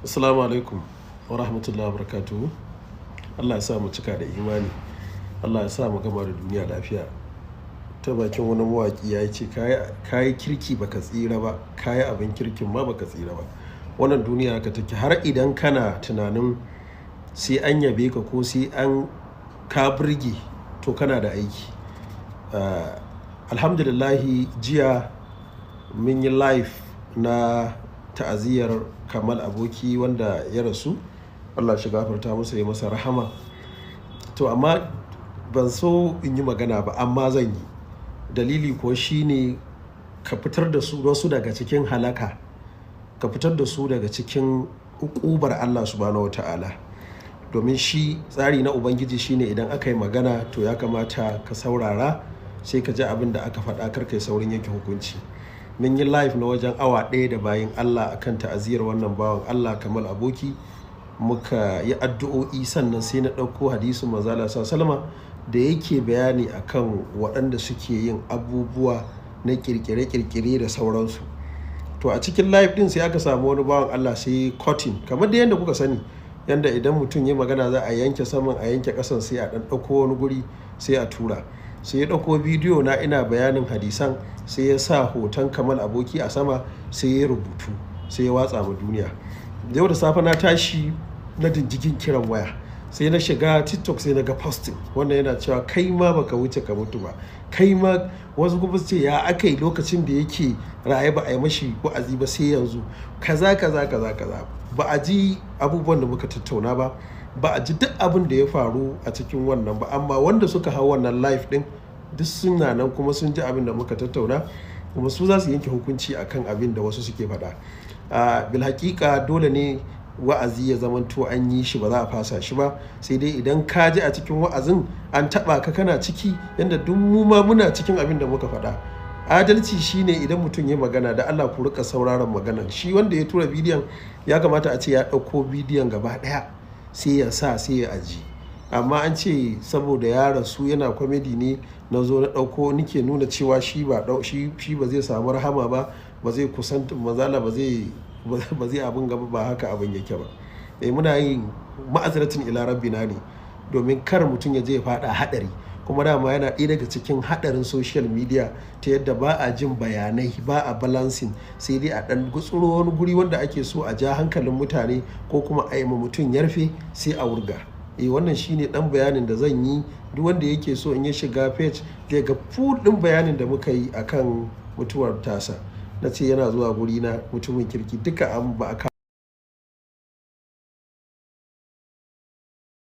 Assalamu alaikum wa rahmatullahi wa barakatuhu. Allah ya sa mu cika da imani. Allah ya sa mu gama da duniya lafiya. Ta bakin wani mawaƙi ya ce, kayi kirki baka tsira ba, kayi abin kirkin ma baka tsira ba. Wannan duniya haka take, har idan kana tunanin sai an yabe ka ko sai an ka burge, to kana da aiki. Alhamdulillahi, jiya mun yi live na ta'aziyar kamal, aboki wanda ya rasu. Allah shi gafarta masa, ya masa rahama. To amma ban so in yi magana ba, amma zan yi. Dalili ko shine ka fitar da su wasu daga cikin halaka, ka fitar da su daga cikin uƙubar Allah subhanahu wata'ala. Domin shi tsari na Ubangiji shine idan aka yi magana to ya kamata ka saurara, sai ka ji abin da aka faɗa, kar kai saurin yanke hukunci. Mun yi live na wajen awa ɗaya da bayin Allah akan ta'aziyar wannan bawan Allah kamal, aboki. Muka yi addu'o'i, sannan sai na ɗauko hadisin manzo Allah sallallahu da yake bayani akan waɗanda suke yin abubuwa na kirkire-kirkire da sauransu. To a cikin live din sai aka samu wani bawan Allah sai cutting, kamar da yadda kuka sani, yanda idan mutum ya magana za a yanke saman a yanke ƙasan, sai a ɗan ɗauko wani guri sai a tura. Sai ya ɗauko bidiyo na ina bayanin hadisan, sai ya sa hoton kamal aboki a sama, sai ya rubutu, sai ya watsa ma duniya. Yau da safe na tashi na dinjigin kiran waya, sai na shiga TikTok, sai na ga posting wannan yana cewa kai ma baka wuce ka mutu ba, kai ma. Wasu kuma su ce ya aka yi lokacin da yake raye ba a yi mashi wa'azi ba sai yanzu, kaza kaza kaza kaza. Ba a ji abubuwan da muka tattauna ba, ba a ji duk abin da ya faru a cikin wannan ba, amma wanda suka hau wannan live din duk suna nan kuma sun ji abin da muka tattauna, kuma su za su yanke hukunci akan abin da wasu suke faɗa. Bil haƙiƙa dole ne wa'azi ya zamanto an yi shi, ba za a fasa shi ba, sai dai idan ka ji a cikin wa'azin an taɓa ka, kana ciki, yadda duk mu ma muna cikin abin da muka faɗa. Adalci shine idan mutum ya magana da Allah ku rika sauraron maganan shi. Wanda ya tura bidiyon ya kamata a ce ya ɗauko bidiyon gaba ɗaya sai ya sa, sai ya aji. Amma an ce saboda ya rasu yana kwamedi ne, na zo na ɗauko nike nuna cewa shi ba zai samu rahama ba, ba zai kusanta mazala, ba zai abin gaba, ba haka abin yake ba. Muna yin ma'azratin ila rabbina ne, domin kar mutum ya je ya faɗa haɗari. Kuma dama yana ɗaya daga cikin haɗarin social media, ta yadda ba a jin bayanai, ba a balancing, sai dai a ɗan gutsuro wani guri wanda ake so a ja hankalin mutane, ko kuma a yi ma mutum yarfe sai a wurga. Wannan shine ɗan bayanin da zan yi. Duk wanda yake so in ya shiga page zai ga full ɗin bayanin da muka yi akan mutuwar tasa. Na ce yana zuwa guri na, mutumin kirki, duka an ba a